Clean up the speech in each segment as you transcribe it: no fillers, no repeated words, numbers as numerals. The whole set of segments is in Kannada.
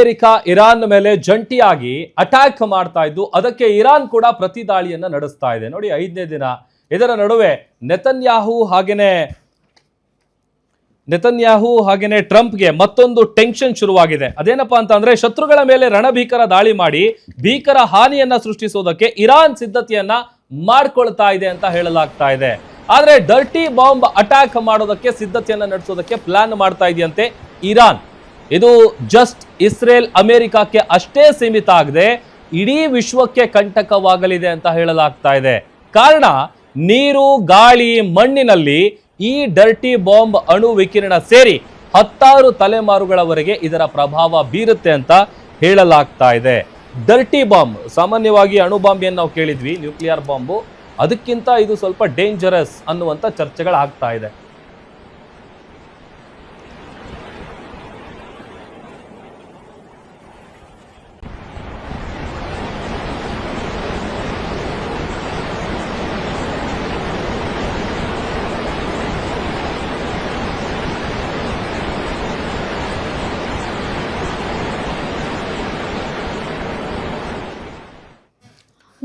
ಅಮೆರಿಕ ಇರಾನ್ ಮೇಲೆ ಜಂಟಿಯಾಗಿ ಅಟ್ಯಾಕ್ ಮಾಡ್ತಾ ಇದ್ದು, ಅದಕ್ಕೆ ಇರಾನ್ ಕೂಡ ಪ್ರತಿ ದಾಳಿಯನ್ನ ನಡೆಸ್ತಾ ಇದೆ. ನೋಡಿ 5ನೇ ದಿನ. ಇದರ ನಡುವೆ ನೆತನ್ಯಾಹು ಹಾಗೇನೆ ಟ್ರಂಪ್ಗೆ ಮತ್ತೊಂದು ಟೆನ್ಷನ್ ಶುರುವಾಗಿದೆ. ಅದೇನಪ್ಪಾ ಅಂತಂದ್ರೆ, ಶತ್ರುಗಳ ಮೇಲೆ ರಣಭೀಕರ ದಾಳಿ ಮಾಡಿ ಭೀಕರ ಹಾನಿಯನ್ನ ಸೃಷ್ಟಿಸೋದಕ್ಕೆ ಇರಾನ್ ಸಿದ್ಧತೆಯನ್ನ ಮಾಡ್ಕೊಳ್ತಾ ಇದೆ ಅಂತ ಹೇಳಲಾಗ್ತಾ ಇದೆ. ಆದ್ರೆ ಡರ್ಟಿ ಬಾಂಬ್ ಅಟ್ಯಾಕ್ ಮಾಡೋದಕ್ಕೆ ಸಿದ್ಧತೆಯನ್ನ ನಡೆಸೋದಕ್ಕೆ ಪ್ಲಾನ್ ಮಾಡ್ತಾ ಇದೆಯಂತೆ ಇರಾನ್. ಇದು ಜಸ್ಟ್ ಇಸ್ರೇಲ್ ಅಮೆರಿಕಕ್ಕೆ ಅಷ್ಟೇ ಸೀಮಿತ ಆಗದೆ ಇಡೀ ವಿಶ್ವಕ್ಕೆ ಕಂಟಕವಾಗಲಿದೆ ಅಂತ ಹೇಳಲಾಗ್ತಾ ಇದೆ. ಕಾರಣ, ನೀರು, ಗಾಳಿ, ಮಣ್ಣಿನಲ್ಲಿ ಈ ಡರ್ಟಿ ಬಾಂಬ್ ಅಣು ವಿಕಿರಣ ಸೇರಿ 10 ತಲೆಮಾರುಗಳವರೆಗೆ ಇದರ ಪ್ರಭಾವ ಬೀರುತ್ತೆ ಅಂತ ಹೇಳಲಾಗ್ತಾ ಇದೆ. ಡರ್ಟಿ ಬಾಂಬ್, ಸಾಮಾನ್ಯವಾಗಿ ಅಣು ಬಾಂಬ್ ಏನು ನಾವು ಕೇಳಿದ್ವಿ, ನ್ಯೂಕ್ಲಿಯರ್ ಬಾಂಬು, ಅದಕ್ಕಿಂತ ಇದು ಸ್ವಲ್ಪ ಡೇಂಜರಸ್ ಅನ್ನುವಂಥ ಚರ್ಚೆಗಳಾಗ್ತಾ ಇದೆ.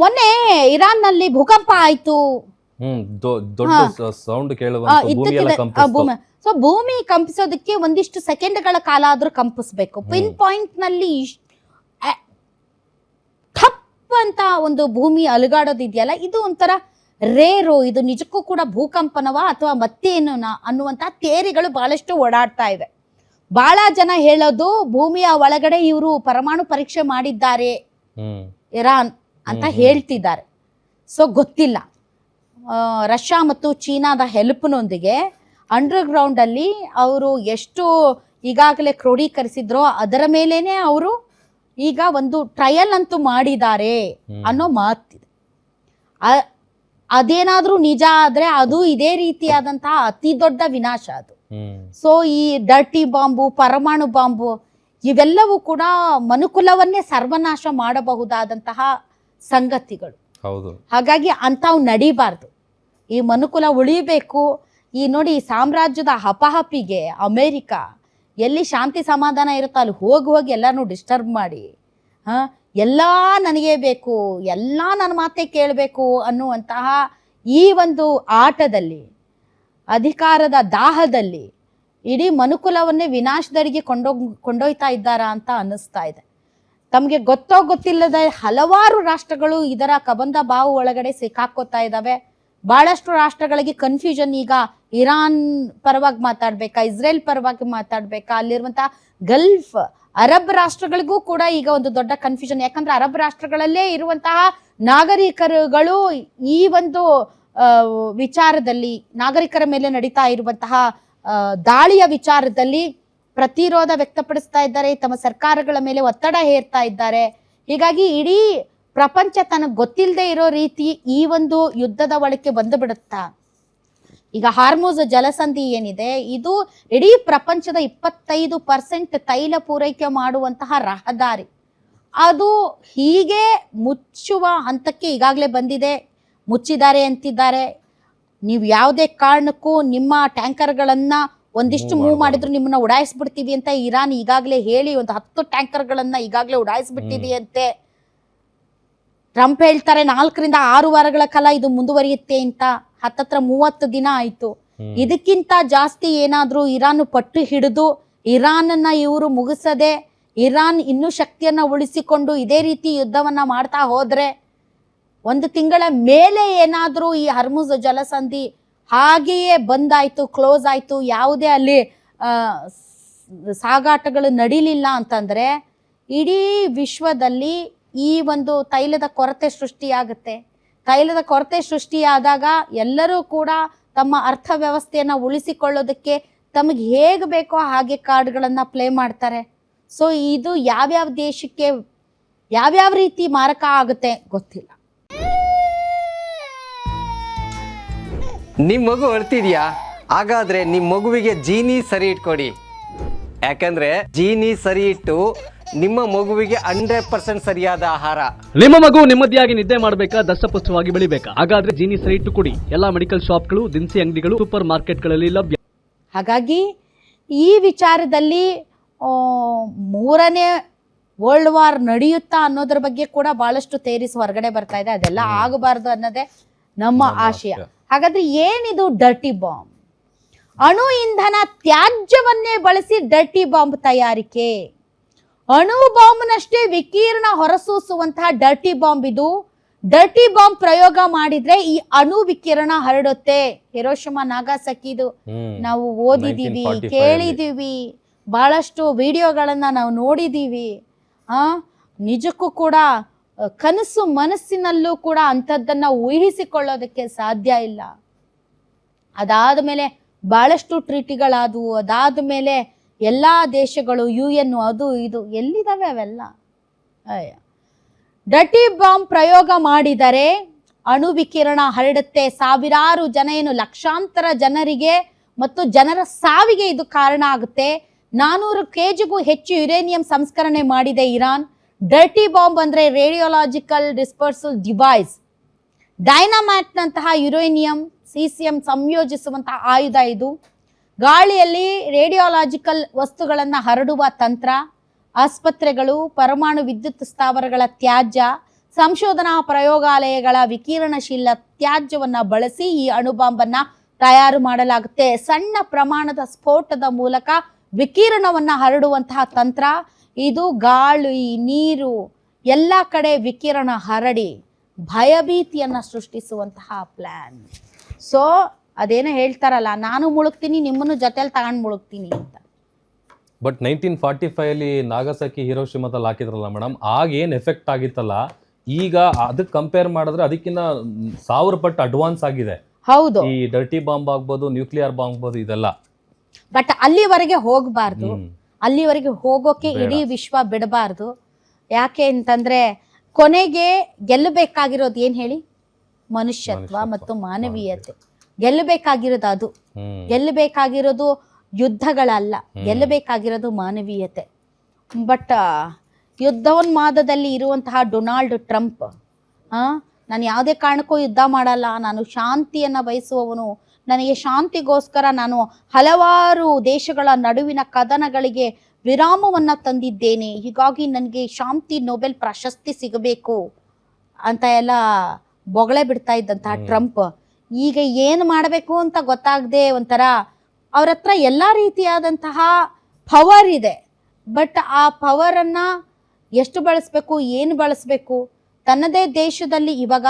ಮೊನ್ನೆ ಇರಾನ್ ನಲ್ಲಿ ಭೂಕಂಪ ಆಯ್ತು. ದೊಡ್ಡ ಸೌಂಡ್ ಕೇಳುವಂತ ಸೊ ಭೂಮಿ ಕಂಪಿಸೋದಕ್ಕೆ ಒಂದಿಷ್ಟು ಸೆಕೆಂಡ್ಗಳ ಕಾಲ ಆದ್ರೂ ಕಂಪಿಸ್ಬೇಕು. ಪಿನ್ ಪಾಯಿಂಟ್ ನಲ್ಲಿ ಥಪ್ ಅಂತ ಒಂದು ಭೂಮಿ ಅಲುಗಾಡೋದಿದೆಯಲ್ಲ, ಇದು ಒಂಥರ ರೇರು. ಇದು ನಿಜಕ್ಕೂ ಕೂಡ ಭೂಕಂಪನವಾ ಅಥವಾ ಮತ್ತೇನು ಅನ್ನುವಂತ ಥಿಯರಿಗಳು ಬಹಳಷ್ಟು ಓಡಾಡ್ತಾ ಇವೆ. ಬಹಳ ಜನ ಹೇಳೋದು ಭೂಮಿಯ ಒಳಗಡೆ ಇವರು ಪರಮಾಣು ಪರೀಕ್ಷೆ ಮಾಡಿದ್ದಾರೆ ಇರಾನ್ ಅಂತ ಹೇಳ್ತಿದ್ದಾರೆ. ಸೊ ಗೊತ್ತಿಲ್ಲ. ರಷ್ಯಾ ಮತ್ತು ಚೀನಾದ ಹೆಲ್ಪ್ನೊಂದಿಗೆ ಅಂಡರ್ಗ್ರೌಂಡ್ ಅಲ್ಲಿ ಅವರು ಎಷ್ಟು ಈಗಾಗಲೇ ಕ್ರೋಢೀಕರಿಸಿದ್ರೋ ಅದರ ಮೇಲೇನೆ ಅವರು ಈಗ ಒಂದು ಟ್ರಯಲ್ ಅಂತೂ ಮಾಡಿದ್ದಾರೆ ಅನ್ನೋ ಮಾತಿದೆ. ಅದೇನಾದ್ರೂ ನಿಜ ಆದ್ರೆ ಅದು ಇದೇ ರೀತಿಯಾದಂತಹ ಅತಿ ದೊಡ್ಡ ವಿನಾಶ ಅದು. ಸೊ ಈ ಡರ್ಟಿ ಬಾಂಬು, ಪರಮಾಣು ಬಾಂಬು ಇವೆಲ್ಲವೂ ಕೂಡ ಮನುಕುಲವನ್ನೇ ಸರ್ವನಾಶ ಮಾಡಬಹುದಾದಂತಹ ಸಂಗತಿಗಳು. ಹಾಗಾಗಿ ಅಂಥವು ನಡಿಬಾರ್ದು. ಈ ಮನುಕುಲ ಉಳಿಬೇಕು. ಈ ನೋಡಿ, ಈ ಸಾಮ್ರಾಜ್ಯದ ಹಪಹಪಿಗೆ ಅಮೇರಿಕ ಎಲ್ಲಿ ಶಾಂತಿ ಸಮಾಧಾನ ಇರುತ್ತೋ ಅಲ್ಲಿ ಹೋಗಿ ಎಲ್ಲಾನು ಡಿಸ್ಟರ್ಬ್ ಮಾಡಿ ಎಲ್ಲ ನನಗೇ ಬೇಕು, ಎಲ್ಲ ನನ್ನ ಮಾತೇ ಕೇಳಬೇಕು ಅನ್ನುವಂತಹ ಈ ಒಂದು ಆಟದಲ್ಲಿ, ಅಧಿಕಾರದ ದಾಹದಲ್ಲಿ ಇಡೀ ಮನುಕುಲವನ್ನೇ ವಿನಾಶದಡಿಗೆ ಕೊಂಡೊಯ್ತಾ ಇದ್ದಾರಾ ಅಂತ ಅನ್ನಿಸ್ತಾ ಇದೆ. ತಮಗೆ ಗೊತ್ತೋ ಗೊತ್ತಿಲ್ಲದ ಹಲವಾರು ರಾಷ್ಟ್ರಗಳು ಇದರ ಕಬಂಧ ಬಾವು ಒಳಗಡೆ ಸಿಕ್ಕಾಕೋತಾ ಇದ್ದಾವೆ. ಬಹಳಷ್ಟು ರಾಷ್ಟ್ರಗಳಿಗೆ ಕನ್ಫ್ಯೂಷನ್. ಈಗ ಇರಾನ್ ಪರವಾಗಿ ಮಾತಾಡ್ಬೇಕಾ, ಇಸ್ರೇಲ್ ಪರವಾಗಿ ಮಾತಾಡ್ಬೇಕಾ, ಅಲ್ಲಿರುವಂತಹ ಗಲ್ಫ್ ಅರಬ್ ರಾಷ್ಟ್ರಗಳಿಗೂ ಕೂಡ ಈಗ ಒಂದು ದೊಡ್ಡ ಕನ್ಫ್ಯೂಷನ್. ಯಾಕಂದ್ರೆ ಅರಬ್ ರಾಷ್ಟ್ರಗಳಲ್ಲೇ ಇರುವಂತಹ ನಾಗರಿಕರುಗಳು ಈ ಒಂದು ವಿಚಾರದಲ್ಲಿ, ನಾಗರಿಕರ ಮೇಲೆ ನಡೀತಾ ಇರುವಂತಹ ದಾಳಿಯ ವಿಚಾರದಲ್ಲಿ ಪ್ರತಿರೋಧ ವ್ಯಕ್ತಪಡಿಸ್ತಾ ಇದ್ದಾರೆ, ತಮ್ಮ ಸರ್ಕಾರಗಳ ಮೇಲೆ ಒತ್ತಡ ಹೇರ್ತಾ ಇದ್ದಾರೆ. ಹೀಗಾಗಿ ಇಡೀ ಪ್ರಪಂಚ ತನಗೆ ಗೊತ್ತಿಲ್ಲದೆ ಇರೋ ರೀತಿ ಈ ಒಂದು ಯುದ್ಧದ ಒಳಕ್ಕೆ ಬಂದು ಬಿಡುತ್ತಾ. ಈಗ ಹಾರ್ಮುಜ್ ಜಲಸಂಧಿ ಏನಿದೆ, ಇದು ಇಡೀ ಪ್ರಪಂಚದ 25% ತೈಲ ಪೂರೈಕೆ ಮಾಡುವಂತಹ ರಹದಾರಿ. ಅದು ಹೀಗೆ ಮುಚ್ಚುವ ಹಂತಕ್ಕೆ ಈಗಾಗಲೇ ಬಂದಿದೆ. ಮುಚ್ಚಿದ್ದಾರೆ ಅಂತಿದ್ದಾರೆ. ನೀವು ಯಾವುದೇ ಕಾರಣಕ್ಕೂ ನಿಮ್ಮ ಟ್ಯಾಂಕರ್ಗಳನ್ನ ಒಂದಿಷ್ಟು ಮೂವ್ ಮಾಡಿದ್ರು ನಿಮ್ಮನ್ನ ಉಡಾಯಿಸ್ಬಿಡ್ತೀವಿ ಅಂತ ಇರಾನ್ ಈಗಾಗಲೇ ಹೇಳಿ ಒಂದು 10 ಟ್ಯಾಂಕರ್ಗಳನ್ನ ಈಗಾಗಲೇ ಉಡಾಯಿಸ್ಬಿಟ್ಟಿದೆಯಂತೆ. ಟ್ರಂಪ್ ಹೇಳ್ತಾರೆ 4 ರಿಂದ 6 ವಾರಗಳ ಕಾಲ ಇದು ಮುಂದುವರಿಯುತ್ತೆ ಅಂತ. ಹತ್ತತ್ರ 30 ದಿನ ಆಯ್ತು. ಇದಕ್ಕಿಂತ ಜಾಸ್ತಿ ಏನಾದ್ರೂ ಇರಾನ್ ಪಟ್ಟು ಹಿಡಿದು ಇರಾನ್ನ ಇವರು ಮುಗಿಸದೆ ಇರಾನ್ ಇನ್ನೂ ಶಕ್ತಿಯನ್ನ ಉಳಿಸಿಕೊಂಡು ಇದೇ ರೀತಿ ಯುದ್ಧವನ್ನ ಮಾಡ್ತಾ ಹೋದ್ರೆ 1 ತಿಂಗಳ ಮೇಲೆ ಏನಾದ್ರೂ ಈ ಹರ್ಮುಜ್ ಜಲಸಂಧಿ ಹಾಗೆಯೇ ಬಂದಾಯ್ತು, ಕ್ಲೋಸ್ ಆಯ್ತು, ಯಾವುದೇ ಅಲ್ಲಿ ಸಾಗಾಟಗಳು ನಡೀಲಿಲ್ಲ ಅಂತಂದ್ರೆ ಇಡೀ ವಿಶ್ವದಲ್ಲಿ ಈ ಒಂದು ತೈಲದ ಕೊರತೆ ಸೃಷ್ಟಿಯಾಗುತ್ತೆ. ತೈಲದ ಕೊರತೆ ಸೃಷ್ಟಿಯಾದಾಗ ಎಲ್ಲರೂ ಕೂಡ ತಮ್ಮ ಅರ್ಥವ್ಯವಸ್ಥೆಯನ್ನ ಉಳಿಸಿಕೊಳ್ಳೋದಕ್ಕೆ ತಮಗೆ ಹೇಗೆ ಬೇಕೋ ಹಾಗೆ ಕಾರ್ಡ್ಗಳನ್ನ ಪ್ಲೇ ಮಾಡ್ತಾರೆ. ಸೊ ಇದು ಯಾವ್ಯಾವ ದೇಶಕ್ಕೆ ಯಾವ್ಯಾವ ರೀತಿ ಮಾರಕ ಆಗುತ್ತೆ ಗೊತ್ತಿಲ್ಲ. ನಿಮ್ಮ ಮಗು ಅಳ್ತಿದ್ಯಾ? ಹಾಗಾದ್ರೆ ನಿಮ್ಮ ಮಗುವಿಗೆ ಜೀನಿ ಸರಿ ಇಟ್ಕೊಡಿ. ಯಾಕಂದ್ರೆ ಜೀನಿ ಸರಿ ಇಟ್ಟು ನಿಮ್ಮ ಮಗುವಿಗೆ 100% ಸರಿಯಾದ ಆಹಾರ. ನಿಮ್ಮ ಮಗು ನೆಮ್ಮದಿಯಾಗಿ ನಿದ್ದೆ ಮಾಡಬೇಕಾ, ದಷ್ಟಪುಷ್ಟವಾಗಿ ಬೆಳಿಬೇಕಾ? ಹಾಗಾದ್ರೆ ಜೀನಿ ಸರಿ ಇಟ್ಟು ಕೊಡಿ. ಎಲ್ಲಾ ಮೆಡಿಕಲ್ ಶಾಪ್ಗಳು, ದಿನಸಿ ಅಂಗಡಿಗಳು, ಸೂಪರ್ ಮಾರ್ಕೆಟ್ಗಳಲ್ಲಿ ಲಭ್ಯ. ಹಾಗಾಗಿ ಈ ವಿಚಾರದಲ್ಲಿ 3ನೇ ವರ್ಲ್ಡ್ ವಾರ್ ನಡೆಯುತ್ತಾ ಅನ್ನೋದ್ರ ಬಗ್ಗೆ ಕೂಡ ಬಹಳಷ್ಟು ಥೇರೀಸ್ ಹೊರಗಡೆ ಬರ್ತಾ ಇದೆ. ಅದೆಲ್ಲ ಆಗಬಾರ್ದು ಅನ್ನೋದೇ ನಮ್ಮ ಆಶಯ. ಹಾಗಾದ್ರೆ ಏನಿದು ಡರ್ಟಿ ಬಾಂಬ್? ಅಣು ಇಂಧನ ತ್ಯಾಜ್ಯವನ್ನೇ ಬಳಸಿ ಡರ್ಟಿ ಬಾಂಬ್ ತಯಾರಿಕೆ. ಅಣು ಬಾಂಬ್ನಷ್ಟೇ ವಿಕಿರಣ ಹೊರಸೂಸುವಂತಹ ಡರ್ಟಿ ಬಾಂಬ್ ಇದು. ಡರ್ಟಿ ಬಾಂಬ್ ಪ್ರಯೋಗ ಮಾಡಿದ್ರೆ ಈ ಅಣು ವಿಕಿರಣ ಹರಡುತ್ತೆ. ಹಿರೋಶಿಮಾ ನಾಗಾಸಕಿದು ನಾವು ಓದಿದೀವಿ, ಕೇಳಿದೀವಿ, ಬಹಳಷ್ಟು ವಿಡಿಯೋಗಳನ್ನ ನಾವು ನೋಡಿದೀವಿ. ನಿಜಕ್ಕೂ ಕೂಡ ಕನಸು ಮನಸ್ಸಿನಲ್ಲೂ ಕೂಡ ಅಂಥದ್ದನ್ನ ಊಹಿಸಿಕೊಳ್ಳೋದಕ್ಕೆ ಸಾಧ್ಯ ಇಲ್ಲ. ಅದಾದ ಮೇಲೆ ಬಹಳಷ್ಟು ಟ್ರೀಟಿಗಳಾದವು. ಅದಾದ ಮೇಲೆ ಎಲ್ಲಾ ದೇಶಗಳು UN ಅದು ಇದು ಎಲ್ಲಿದಾವೆ ಅವೆಲ್ಲ. ಡರ್ಟಿ ಬಾಂಬ್ ಪ್ರಯೋಗ ಮಾಡಿದರೆ ಅಣು ವಿಕಿರಣ ಹರಡುತ್ತೆ. ಸಾವಿರಾರು ಜನ ಏನು ಲಕ್ಷಾಂತರ ಜನರಿಗೆ ಮತ್ತು ಜನರ ಸಾವಿಗೆ ಇದು ಕಾರಣ ಆಗುತ್ತೆ. 400 kgಗೂ ಹೆಚ್ಚು ಯುರೇನಿಯಂ ಸಂಸ್ಕರಣೆ ಮಾಡಿದೆ ಇರಾನ್. ಡರ್ಟಿ ಬಾಂಬ್ ಅಂದ್ರೆ ರೇಡಿಯೋಲಾಜಿಕಲ್ ಡಿಸ್ಪರ್ಸಲ್ ಡಿವೈಸ್. ಡೈನಮೈಟ್ನಂತಹ ಯುರೇನಿಯಂ ಸೀಸಿಯಂ ಸಂಯೋಜಿಸುವಂತಹ ಆಯುಧ ಇದು. ಗಾಳಿಯಲ್ಲಿ ರೇಡಿಯೋಲಾಜಿಕಲ್ ವಸ್ತುಗಳನ್ನು ಹರಡುವ ತಂತ್ರ. ಆಸ್ಪತ್ರೆಗಳು, ಪರಮಾಣು ವಿದ್ಯುತ್ ಸ್ಥಾವರಗಳ ತ್ಯಾಜ್ಯ, ಸಂಶೋಧನಾ ಪ್ರಯೋಗಾಲಯಗಳ ವಿಕಿರಣಶೀಲ ತ್ಯಾಜ್ಯವನ್ನ ಬಳಸಿ ಈ ಅಣುಬಾಂಬನ್ನ ತಯಾರು ಮಾಡಲಾಗುತ್ತೆ. ಸಣ್ಣ ಪ್ರಮಾಣದ ಸ್ಫೋಟದ ಮೂಲಕ ವಿಕಿರಣವನ್ನ ಹರಡುವಂತಹ ತಂತ್ರ ಇದು. ಗಾಳಿ, ನೀರು ಎಲ್ಲ ಕಡೆ ವಿಕಿರಣ ಹರಡಿ ಭಯಭೀತಿಯನ್ನ ಸೃಷ್ಟಿಸುವಂತಹ ಪ್ಲಾನ್. ಸೊ ಅದೇನೋ ಹೇಳ್ತಾರಲ್ಲ, ನಾನು ಮುಳುಗ್ತೀನಿ, ನಿಮ್ಮನ್ನು ಜೊತೆಲಿ ತಗೊಂಡು ಮುಳುಗ್ತೀನಿ ಅಂತ. ಬಟ್ 1945 ಅಲ್ಲಿ ನಾಗಸಾಕಿ ಹಿರೋಶಿಮಾದಲ್ಲಿ ಹಾಕಿದ್ರಲ್ಲ ಮೇಡಮ್, ಆಗ ಏನ್ ಎಫೆಕ್ಟ್ ಆಗಿತ್ತಲ್ಲ, ಈಗ ಅದಕ್ಕೆ ಕಂಪೇರ್ ಮಾಡಿದ್ರೆ ಅದಕ್ಕಿಂತ 1000 ಪಟ್ಟು ಅಡ್ವಾನ್ಸ್ ಆಗಿದೆ. ಹೌದು, ಈ ಡರ್ಟಿ ಬಾಂಬ್ ಆಗ್ಬೋದು, ನ್ಯೂಕ್ಲಿಯರ್ ಬಾಂಬ್ ಆಗ್ಬೋದು, ಇದೆಲ್ಲ. ಬಟ್ ಅಲ್ಲಿವರೆಗೆ ಹೋಗಬಾರ್ದು. ಅಲ್ಲಿವರೆಗೆ ಹೋಗೋಕೆ ಇಡೀ ವಿಶ್ವ ಬಿಡಬಾರ್ದು. ಯಾಕೆ ಅಂತಂದ್ರೆ ಕೊನೆಗೆ ಗೆಲ್ಲಬೇಕಾಗಿರೋದು ಏನ್ ಹೇಳಿ? ಮನುಷ್ಯತ್ವ ಮತ್ತು ಮಾನವೀಯತೆ. ಗೆಲ್ಲಬೇಕಾಗಿರೋದು ಅದು. ಗೆಲ್ಲಬೇಕಾಗಿರೋದು ಯುದ್ಧಗಳಲ್ಲ, ಗೆಲ್ಲಬೇಕಾಗಿರೋದು ಮಾನವೀಯತೆ. ಬಟ್ ಯುದ್ಧೋನ್ಮಾದದಲ್ಲಿ ಇರುವಂತಹ ಡೊನಾಲ್ಡ್ ಟ್ರಂಪ್, ನಾನು ಯಾವುದೇ ಕಾರಣಕ್ಕೂ ಯುದ್ಧ ಮಾಡಲ್ಲ, ನಾನು ಶಾಂತಿಯನ್ನು ಬಯಸುವವನು, ನನಗೆ ಶಾಂತಿಗೋಸ್ಕರ ನಾನು ಹಲವಾರು ದೇಶಗಳ ನಡುವಿನ ಕದನಗಳಿಗೆ ವಿರಾಮವನ್ನು ತಂದಿದ್ದೇನೆ, ಹೀಗಾಗಿ ನನಗೆ ಶಾಂತಿ ನೊಬೆಲ್ ಪ್ರಶಸ್ತಿ ಸಿಗಬೇಕು ಅಂತ ಎಲ್ಲ ಬೊಗಳೆ ಬಿಡ್ತಾ ಇದ್ದಂತಹ ಟ್ರಂಪ್ ಈಗ ಏನು ಮಾಡಬೇಕು ಅಂತ ಗೊತ್ತಾಗದೆ ಒಂಥರ ಅವ್ರ ಹತ್ರ ಎಲ್ಲ ರೀತಿಯಾದಂತಹ ಪವರ್ ಇದೆ. ಬಟ್ ಆ ಪವರನ್ನು ಎಷ್ಟು ಬಳಸಬೇಕು, ಏನು ಬಳಸಬೇಕು? ತನ್ನದೇ ದೇಶದಲ್ಲಿ ಇವಾಗ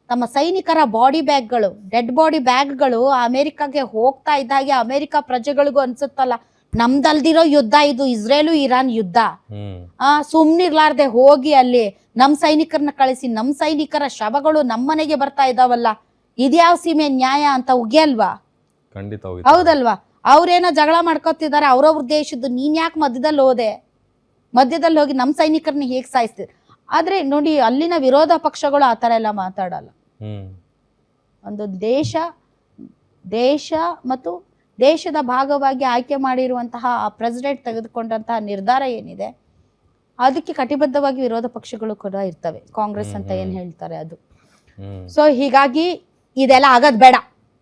ತಮ್ಮ ಸೈನಿಕರ ಬಾಡಿ ಬ್ಯಾಗ್ಗಳು, ಡೆಡ್ ಬಾಡಿ ಬ್ಯಾಗ್ಗಳು ಅಮೆರಿಕಾಗೆ ಹೋಗ್ತಾ ಇದ್ದಾಗೆ ಅಮೆರಿಕ ಪ್ರಜೆಗಳಿಗೂ ಅನ್ಸುತ್ತಲ್ಲ, ನಮ್ದಲ್ದಿರೋ ಯುದ್ಧ ಇದು, ಇಸ್ರೇಲು ಇರಾನ್ ಯುದ್ಧ. ಸುಮ್ನಿರ್ಲಾರ್ದೆ ಹೋಗಿ ಅಲ್ಲಿ ನಮ್ಮ ಸೈನಿಕರನ್ನ ಕಳಿಸಿ ನಮ್ಮ ಸೈನಿಕರ ಶವಗಳು ನಮ್ಮನೆಗೆ ಬರ್ತಾ ಇದಾವಲ್ಲ, ಇದ್ಯಾವ ಸೀಮೆ ನ್ಯಾಯ ಅಂತ ಉಗಿಯಲ್ವಾ? ಖಂಡಿತ ಹೌದಲ್ವಾ? ಅವ್ರೇನೋ ಜಗಳ ಮಾಡ್ಕೊತಿದ್ದಾರೆ ಅವ್ರವ್ರ ದೇಶದ್ದು, ನೀನ್ ಯಾಕೆ ಮಧ್ಯದಲ್ಲಿ ಹೋದೆ? ಮಧ್ಯದಲ್ಲಿ ಹೋಗಿ ನಮ್ಮ ಸೈನಿಕರನ್ನ ಹೇಗೆ ಸಾಯಿಸ್ತೀರಿ? ಆದ್ರೆ ನೋಡಿ, ಅಲ್ಲಿನ ವಿರೋಧ ಪಕ್ಷಗಳು ಆ ಥರ ಎಲ್ಲ ಮಾತಾಡಲ್ಲ. ಒಂದು ದೇಶ ಮತ್ತು ದೇಶದ ಭಾಗವಾಗಿ ಆಯ್ಕೆ ಮಾಡಿರುವಂತಹ ಪ್ರೆಸಿಡೆಂಟ್ ತೆಗೆದುಕೊಂಡಂತಹ ನಿರ್ಧಾರ ಏನಿದೆ ಅದಕ್ಕೆ ಕಟಿಬದ್ಧವಾಗಿ ವಿರೋಧ ಪಕ್ಷಗಳು ಕೂಡ ಇರ್ತವೆ. ಕಾಂಗ್ರೆಸ್ ಅಂತ ಏನ್ ಹೇಳ್ತಾರೆ ಅದು. ಸೊ ಹೀಗಾಗಿ ಇದೆಲ್ಲ ಆಗೋದ್ ಬೇಡ.